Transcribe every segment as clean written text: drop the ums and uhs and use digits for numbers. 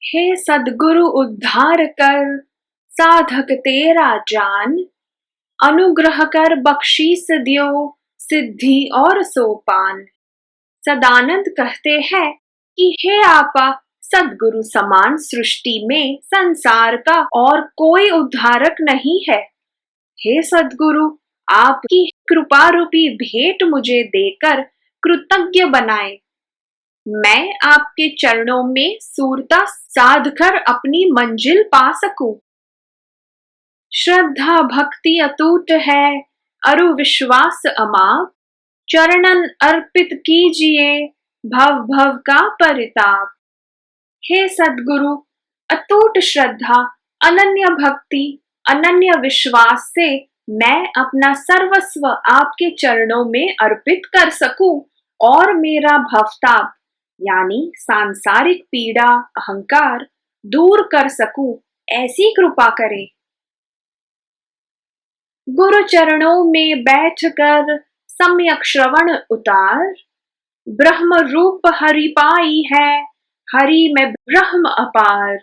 हे सद्गुरु उद्धार कर, साधक तेरा जान, अनुग्रह कर बख्शीस दियो, सिद्धि और सोपान। सदानंद कहते हैं कि हे आपा, सद्गुरु समान सृष्टि में संसार का और कोई उद्धारक नहीं है। हे सद्गुरु, आपकी कृपा रूपी भेंट मुझे देकर कृतज्ञ बनाए। मैं आपके चरणों में सूरता साध कर अपनी मंजिल पा सकूं। श्रद्धा भक्ति अटूट है, अरु विश्वास अमाप, चरणन अर्पित कीजिए, भव भव का परिताप। हे सद्गुरु, अटूट श्रद्धा, अनन्य भक्ति, अनन्य विश्वास से मैं अपना सर्वस्व आपके चरणों में अर्पित कर सकूं और मेरा भवताप यानी सांसारिक पीड़ा अहंकार दूर कर सकूं, ऐसी कृपा करें। गुरु चरणों में बैठकर सम्यक श्रवण उतार, ब्रह्म रूप हरि पाई है, हरि में ब्रह्म अपार।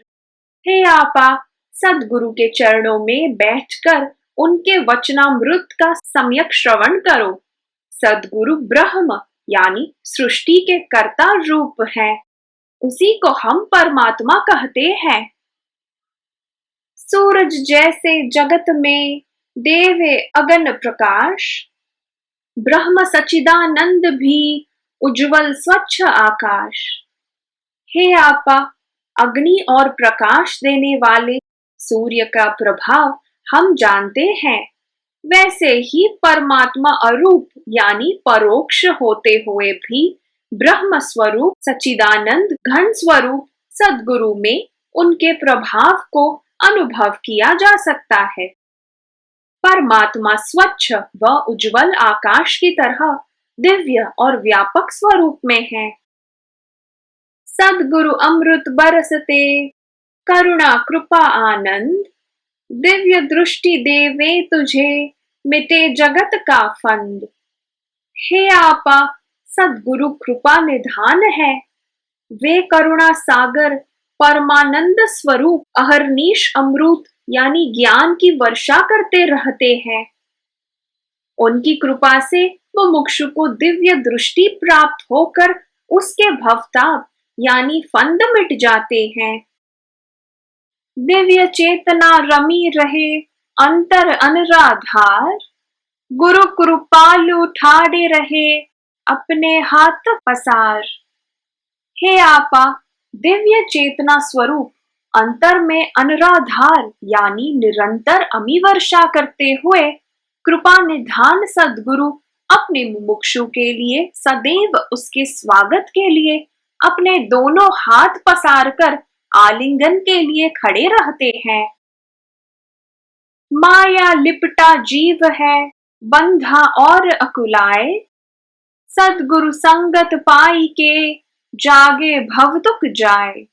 हे आपा, सद्गुरु के चरणों में बैठकर उनके वचनामृत का सम्यक श्रवण करो। सद्गुरु ब्रह्म यानी सृष्टि के कर्ता रूप है, उसी को हम परमात्मा कहते हैं। सूरज जैसे जगत में देवे अगन प्रकाश, ब्रह्म सच्चिदानंद भी उज्जवल स्वच्छ आकाश। हे आपा, अग्नि और प्रकाश देने वाले सूर्य का प्रभाव हम जानते हैं, वैसे ही परमात्मा अरूप यानी परोक्ष होते हुए भी ब्रह्म स्वरूप सच्चिदानंद घन स्वरूप सद्गुरु में उनके प्रभाव को अनुभव किया जा सकता है। परमात्मा स्वच्छ व उज्जवल आकाश की तरह दिव्य और व्यापक स्वरूप में है। सद्गुरु अमृत बरसते, करुणा कृपा आनंद, दिव्य दृष्टि देवे तुझे, मिटे जगत का फंद। हे आपा, सद्गुरु कृपा निधान है, वे करुणा सागर परमानंद स्वरूप अहरनीश अमृत यानी ज्ञान की वर्षा करते रहते हैं। उनकी कृपा से मुमुक्षु को दिव्य दृष्टि प्राप्त होकर उसके भवताप यानी फंद मिट जाते हैं। दिव्य चेतना रमी रहे अंतर अनराधार, गुरु कृपालु ठाड़े रहे अपने हाथ पसार। हे आपा, दिव्य चेतना स्वरूप अंतर में अनराधार यानी निरंतर अमी वर्षा करते हुए कृपा निधान सद्गुरु अपने मुमुक्षु के लिए सदैव उसके स्वागत के लिए अपने दोनों हाथ पसार कर आलिंगन के लिए खड़े रहते हैं। माया लिपटा जीव है, बंधा और अकुलाए, सद्गुरु संगत पाई के जागे भव दुख जाए।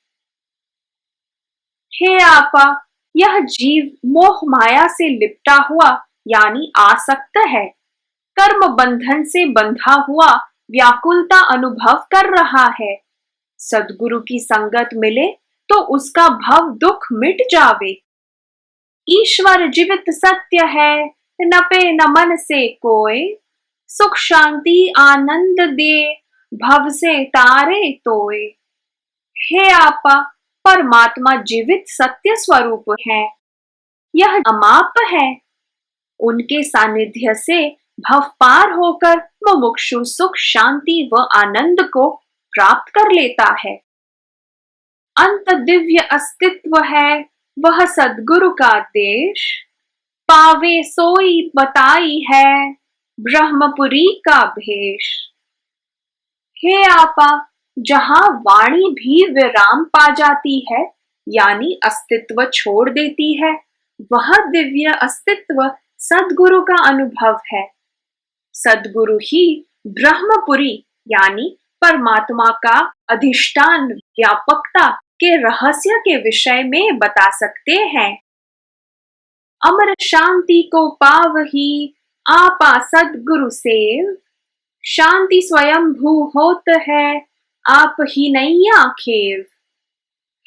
हे आपा, यह जीव मोह माया से लिपटा हुआ यानी आसक्त है, कर्म बंधन से बंधा हुआ व्याकुलता अनुभव कर रहा है। सद्गुरु की संगत मिले तो उसका भव दुख मिट जावे। ईश्वर जीवित सत्य है, नपे न मन से कोय, सुख शांति आनंद दे, भव से तारे तोय। हे आपा, परमात्मा जीवित सत्य स्वरूप है, यह अमाप है। उनके सानिध्य से भव पार होकर मुमुक्षु सुख शांति व आनंद को प्राप्त कर लेता है। अंत दिव्य अस्तित्व है, वह सद्गुरु का देश, पावे सोई बताई है ब्रह्मपुरी का भेष। हे आपा, जहां वाणी भी विराम पा जाती है यानी अस्तित्व छोड़ देती है, वह दिव्य अस्तित्व सद्गुरु का अनुभव है। सद्गुरु ही ब्रह्मपुरी यानी परमात्मा का अधिष्ठान व्यापकता के रहस्य के विषय में बता सकते हैं। अमर शांति को पावही आपा सद्गुरु सेव, शांति स्वयं भू होत है आप ही नैया खेव।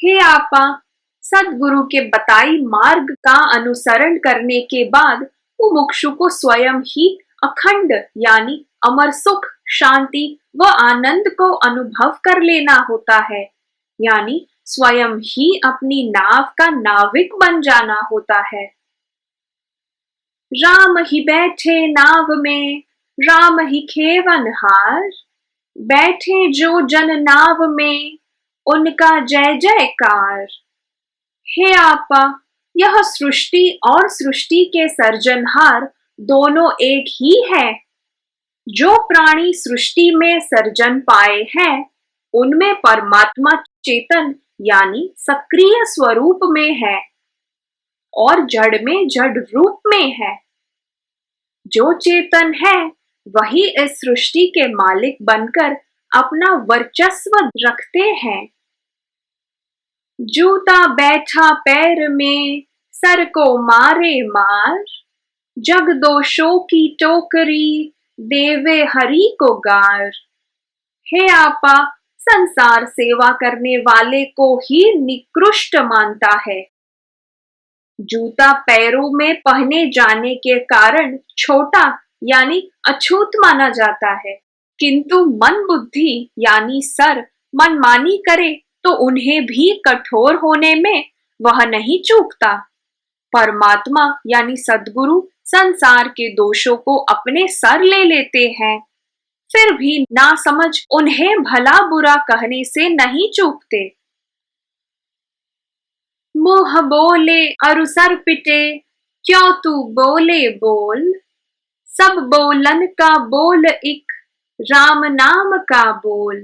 हे आपा, सद्गुरु के बताई मार्ग का अनुसरण करने के बाद मुमुक्षु को स्वयं ही अखंड यानी अमर सुख, शांति व आनंद को अनुभव कर लेना होता है, यानी स्वयं ही अपनी नाव का नाविक बन जाना होता है। राम ही बैठे नाव में, राम ही खेवनहार, बैठे जो जन नाव में, उनका जय जयकार। हे आपा, यह सृष्टि और सृष्टि के सर्जनहार दोनों एक ही है। जो प्राणी सृष्टि में सर्जन पाए हैं, उनमें परमात्मा चेतन यानी सक्रिय स्वरूप में है और जड़ में जड़ रूप में है। जो चेतन है वही इस सृष्टि के मालिक बनकर अपना वर्चस्व रखते हैं। जूता बैठा पैर में, सर को मारे मार, जग दोषों की टोकरी, देवे हरि को गार। हे आपा, संसार सेवा करने वाले को ही निकृष्ट मानता है। जूता पैरों में पहने जाने के कारण छोटा यानी अछूत माना जाता है, किंतु मन बुद्धि यानी सर मनमानी करे तो उन्हें भी कठोर होने में वह नहीं चूकता। परमात्मा यानी सद्गुरु संसार के दोषों को अपने सर ले लेते हैं, फिर भी नासमझ उन्हें भला बुरा कहने से नहीं चूकते। मुँह बोले अरु सर पिटे, क्यों तू बोले बोल, सब बोलन का बोल एक, राम नाम का बोल।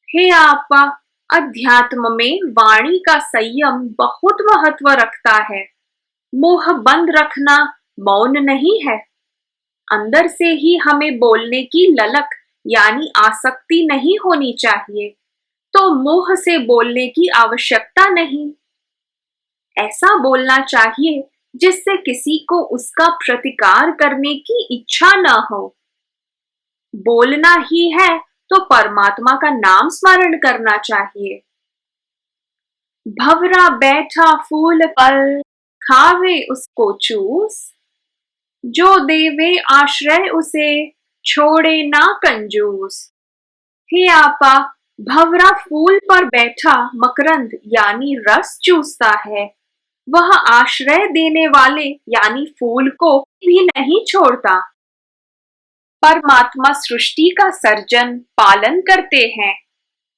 हे आपा, अध्यात्म में वाणी का संयम बहुत महत्व रखता है। मुंह बंद रखना मौन नहीं है। अंदर से ही हमें बोलने की ललक यानी आसक्ति नहीं होनी चाहिए, तो मुंह से बोलने की आवश्यकता नहीं। ऐसा बोलना चाहिए जिससे किसी को उसका प्रतिकार करने की इच्छा न हो। बोलना ही है तो परमात्मा का नाम स्मरण करना चाहिए। भंवरा बैठा फूल पर, खावे उसको चूस, जो देवे आश्रय उसे, छोड़े ना कंजूस। हे आपा, भंवरा फूल पर बैठा मकरंद यानी रस चूसता है, वह आश्रय देने वाले यानी फूल को भी नहीं छोड़ता। परमात्मा सृष्टि का सर्जन पालन करते हैं,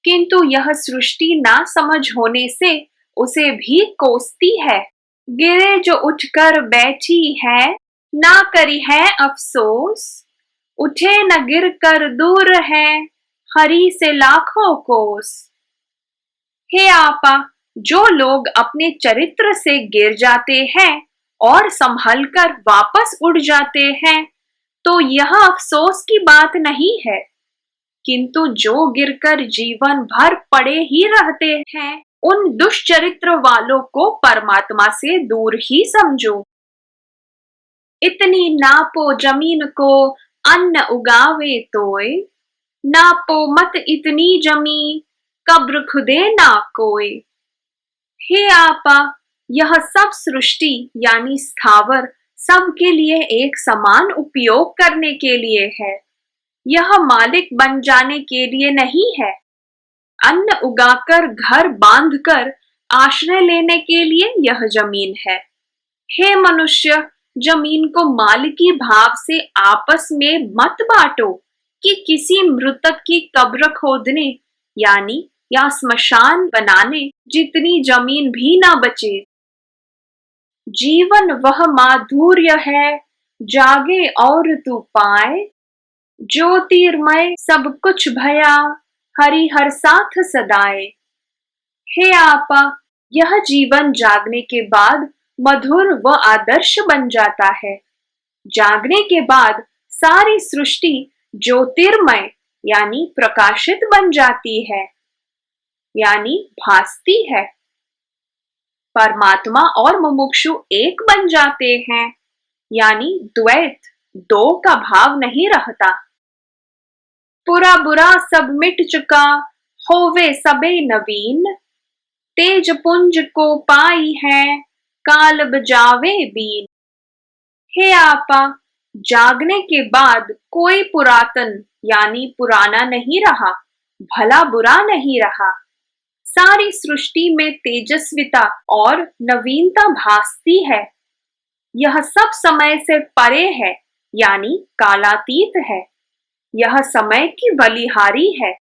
किंतु यह सृष्टि ना समझ होने से उसे भी कोसती है। गिरे जो उठकर बैठी है, ना करी है अफसोस, उठे न गिर कर दूर है, हरि से लाखों कोस। हे आपा, जो लोग अपने चरित्र से गिर जाते हैं और संभल कर वापस उड़ जाते हैं, तो यह अफसोस की बात नहीं है, किंतु जो गिरकर जीवन भर पड़े ही रहते हैं, उन दुष्चरित्र वालों को परमात्मा से दूर ही समझो। इतनी नापो जमीन को, अन्न उगावे तोय, नापो मत इतनी जमी, कब्र खुदे ना कोय। हे आपा, यह सब सृष्टि यानी स्थावर सबके लिए एक समान उपयोग करने के लिए है। यह मालिक बन जाने के लिए नहीं है। अन्न उगाकर घर बांधकर आश्रय लेने के लिए यह जमीन है। हे मनुष्य, जमीन को मालिकी भाव से आपस में मत बांटो कि किसी मृतक की कब्र खोदने यानी या स्मशान बनाने जितनी जमीन भी ना बचे। जीवन वह माधुर्य है, जागे और तू पाए, ज्योतिर्मय सब कुछ भया, हरि हर साथ सदाए। हे आपा, यह जीवन जागने के बाद मधुर व आदर्श बन जाता है। जागने के बाद सारी सृष्टि ज्योतिर्मय यानी प्रकाशित बन जाती है, यानी भासती है। परमात्मा और मुमुक्षु एक बन जाते हैं, यानी द्वैत दो का भाव नहीं रहता। पुरा बुरा सब मिट चुका, होवे सबे नवीन, तेज पुंज को पाई है, काल बजावे बीन। हे आपा, जागने के बाद कोई पुरातन यानी पुराना नहीं रहा, भला बुरा नहीं रहा। सारी सृष्टि में तेजस्विता और नवीनता भासती है। यह सब समय से परे है, यानी कालातीत है। यह समय की बलिहारी है।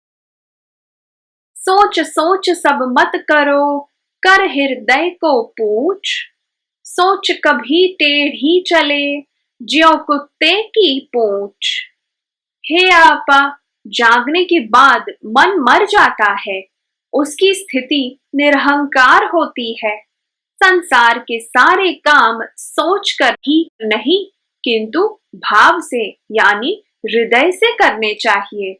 सोच सोच सब मत करो, कर हृदय को पूछ। सोच कभी टेढ़ी चले, ज्यों कुत्ते की पूंछ। हे आपा, जागने के बाद मन मर जाता है। उसकी स्थिति निरहंकार होती है। संसार के सारे काम सोचकर ही नहीं, किंतु भाव से यानी हृदय से करने चाहिए।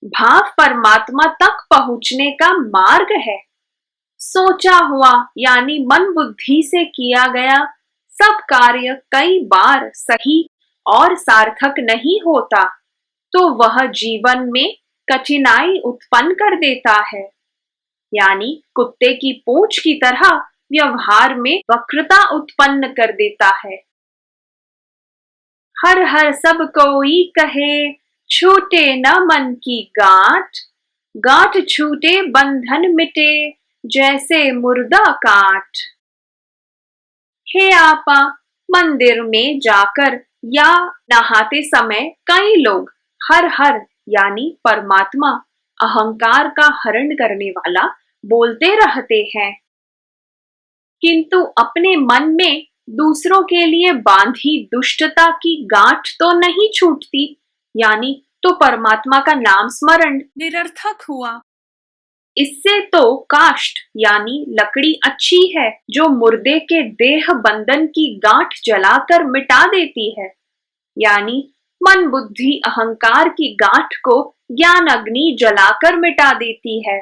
भाव परमात्मा तक पहुंचने का मार्ग है। सोचा हुआ यानी मन बुद्धि से किया गया सब कार्य कई बार सही और सार्थक नहीं होता, तो वह जीवन में कठिनाई उत्पन्न कर देता है, यानी कुत्ते की पूंछ की तरह व्यवहार में वक्रता उत्पन्न कर देता है। हर हर सब कोई कहे, छूटे न मन की गांठ। गांठ छूटे बंधन मिटे, जैसे मुर्दा काट। हे आपा, मंदिर में जाकर या नहाते समय कई लोग हर हर यानी परमात्मा, अहंकार का हरण करने वाला, बोलते रहते हैं, किंतु अपने मन में दूसरों के लिए बांधी दुष्टता की गांठ तो नहीं छूटती, यानी तो परमात्मा का नाम स्मरण निरर्थक हुआ। इससे तो काष्ठ यानी लकड़ी अच्छी है, जो मुर्दे के देह बंधन की गांठ जलाकर मिटा देती है, यानी मन बुद्धि अहंकार की गांठ को ज्ञान अग्नि जलाकर मिटा देती है।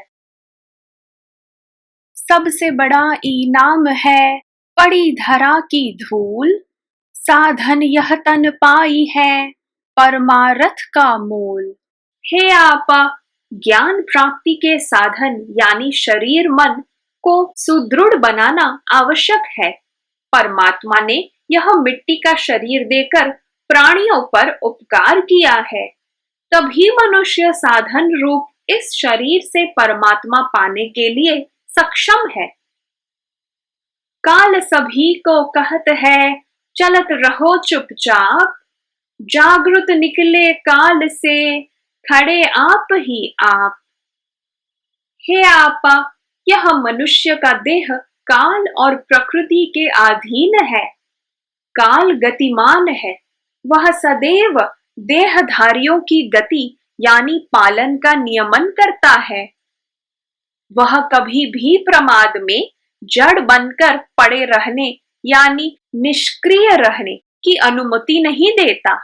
सबसे बड़ा इनाम है पड़ी धरा की धूल। साधन यह तन पाई है, परमारथ का मूल। हे आपा, ज्ञान प्राप्ति के साधन यानी शरीर मन को सुदृढ़ बनाना आवश्यक है। परमात्मा ने यह मिट्टी का शरीर देकर प्राणियों पर उपकार किया है, तभी मनुष्य साधन रूप इस शरीर से परमात्मा पाने के लिए सक्षम है। काल सभी को कहत है, चलत रहो चुपचाप। जागृत निकले काल से, खड़े आप ही आप। हे आपा, यह मनुष्य का देह काल और प्रकृति के अधीन है। काल गतिमान है, वह सदैव देहधारियों की गति यानी पालन का नियमन करता है। वह कभी भी प्रमाद में जड़ बनकर पड़े रहने यानी निष्क्रिय रहने की अनुमति नहीं देता।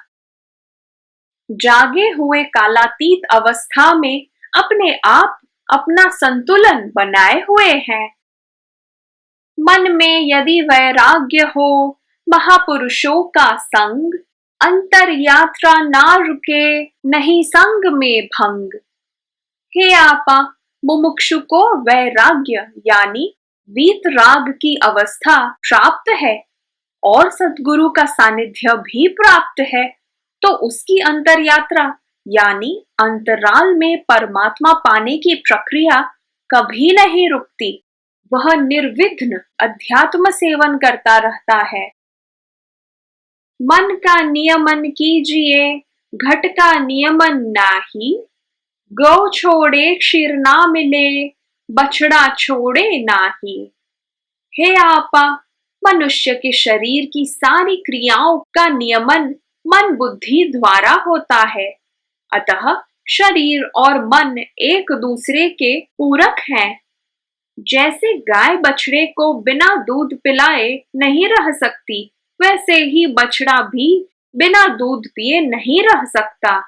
जागे हुए कालातीत अवस्था में अपने आप अपना संतुलन बनाए हुए हैं। मन में यदि वैराग्य हो, महापुरुषों का संग। अंतर यात्रा ना रुके, नहीं संग में भंग। हे आपा, मुमुक्षु को वैराग्य यानी वीतराग की अवस्था प्राप्त है और सद्गुरु का सानिध्य भी प्राप्त है, तो उसकी अंतर यात्रा यानी अंतराल में परमात्मा पाने की प्रक्रिया कभी नहीं रुकती। वह निर्विघ्न अध्यात्म सेवन करता रहता है। मन का नियमन कीजिए, घट का नियमन नाही। गौ छोड़े क्षीर ना मिले, बछड़ा छोड़े नाही। हे आपा, मनुष्य के शरीर की सारी क्रियाओं का नियमन मन बुद्धि द्वारा होता है, अतः शरीर और मन एक दूसरे के पूरक हैं। जैसे गाय बछड़े को बिना दूध पिलाए नहीं रह सकती, वैसे ही बछड़ा भी बिना दूध पिए नहीं रह सकता।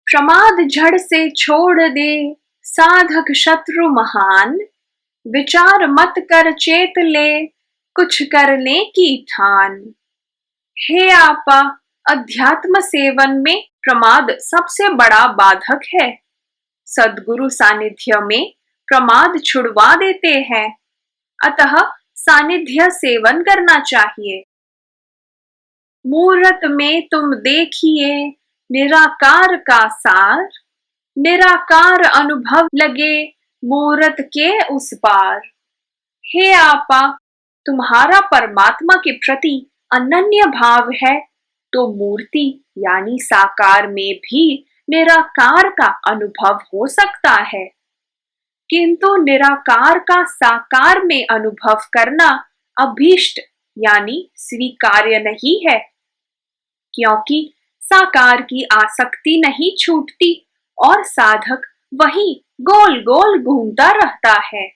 प्रमाद जड़ से छोड़ दे, साधक शत्रु महान। विचार मत कर चेत ले, कुछ करने की ठान। हे आपा, अध्यात्म सेवन में प्रमाद सबसे बड़ा बाधक है। सद्गुरु सानिध्य में प्रमाद छुड़वा देते हैं। अतः सानिध्य सेवन करना चाहिए। मूरत में तुम देखिए निराकार का सार, निराकार अनुभव लगे मूरत के उस पार। हे आपा, तुम्हारा परमात्मा के प्रति अनन्य भाव है तो मूर्ति यानी साकार में भी निराकार का अनुभव हो सकता है, किंतु निराकार का साकार में अनुभव करना अभीष्ट यानी स्वीकार्य नहीं है, क्योंकि साकार की आसक्ति नहीं छूटती और साधक वही गोल गोल घूमता रहता है।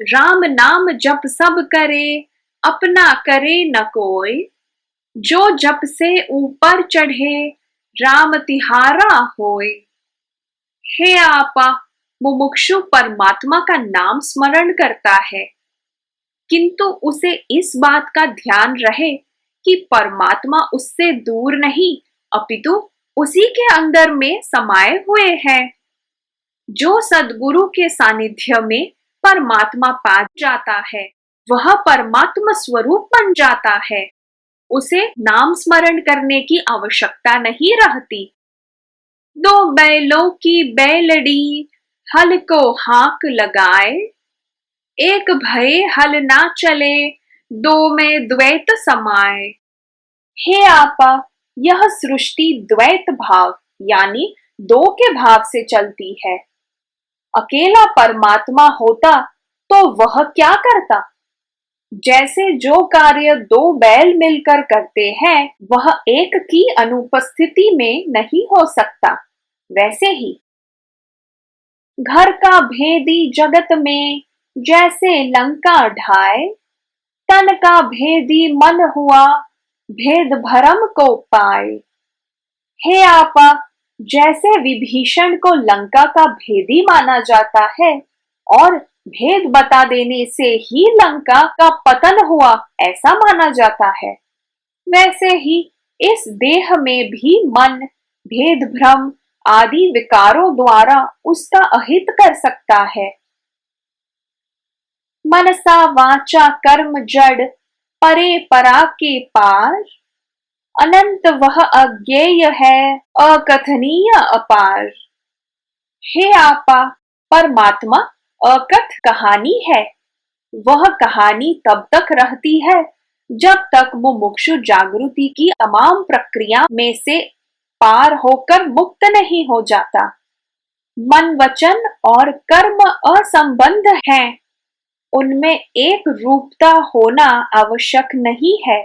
राम नाम जप सब करे, अपना करे न कोई, जो जप से ऊपर चढ़े, राम तिहारा होय। हे आपा, मुमुक्षु परमात्मा का नाम स्मरण करता है, किंतु उसे इस बात का ध्यान रहे कि परमात्मा उससे दूर नहीं अपितु उसी के अंदर में समाये हुए हैं। जो सद्गुरु के सानिध्य में परमात्मा पा जाता है वह परमात्मा स्वरूप बन जाता है, उसे नाम स्मरण करने की आवश्यकता नहीं रहती। दो बैलों की बैलड़ी हल को हाक लगाए, एक भय हल ना चले, दो में द्वैत समाए। हे आपा, यह सृष्टि द्वैत भाव यानी दो के भाव से चलती है। अकेला परमात्मा होता तो वह क्या करता? जैसे जो कार्य दो बैल मिलकर करते हैं वह एक की अनुपस्थिति में नहीं हो सकता, वैसे ही घर का भेदी जगत में जैसे लंका ढाए, तन का भेदी मन हुआ भेद भरम को पाए। हे आपा, जैसे विभीषण को लंका का भेदी माना जाता है और भेद बता देने से ही लंका का पतन हुआ ऐसा माना जाता है, वैसे ही इस देह में भी मन भेद भ्रम आदि विकारों द्वारा उसका अहित कर सकता है। मनसा वाचा कर्म जड़ परे परा के पार, अनंत वह अज्ञेय है अकथनीय अपार। हे आपा, परमात्मा अकथ कहानी है। वह कहानी तब तक रहती है जब तक मुमुक्षु जागृति की तमाम प्रक्रिया में से पार होकर मुक्त नहीं हो जाता। मन वचन और कर्म असंबंध हैं, उनमें एक रूपता होना आवश्यक नहीं है।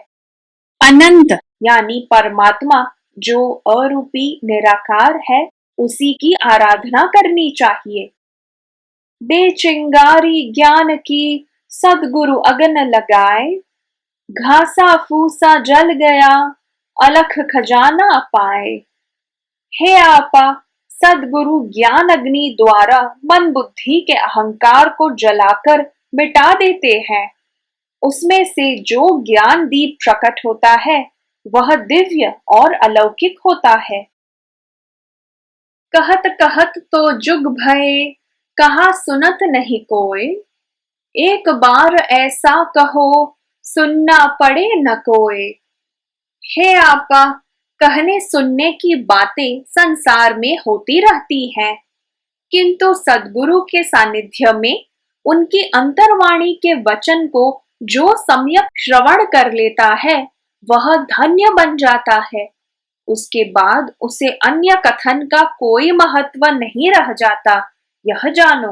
अनंत यानी परमात्मा जो अरूपी निराकार है उसी की आराधना करनी चाहिए। दे चिंगारी ज्ञान की सद्गुरु अगन लगाए, घासा फूसा जल गया अलख खजाना पाए। हे आपा, सद्गुरु ज्ञान अग्नि द्वारा मन बुद्धि के अहंकार को जलाकर मिटा देते हैं। उसमें से जो ज्ञान दीप प्रकट होता है वह दिव्य और अलौकिक होता है। कहत कहत तो जुग भये, कहा सुनत नहीं कोय, एक बार ऐसा कहो सुनना पड़े न कोय। हे आपा, कहने सुनने की बातें संसार में होती रहती हैं, किंतु सद्गुरु के सानिध्य में उनकी अंतर्वाणी के वचन को जो सम्यक श्रवण कर लेता है वह धन्य बन जाता है। उसके बाद उसे अन्य कथन का कोई महत्व नहीं रह जाता, यह जानो।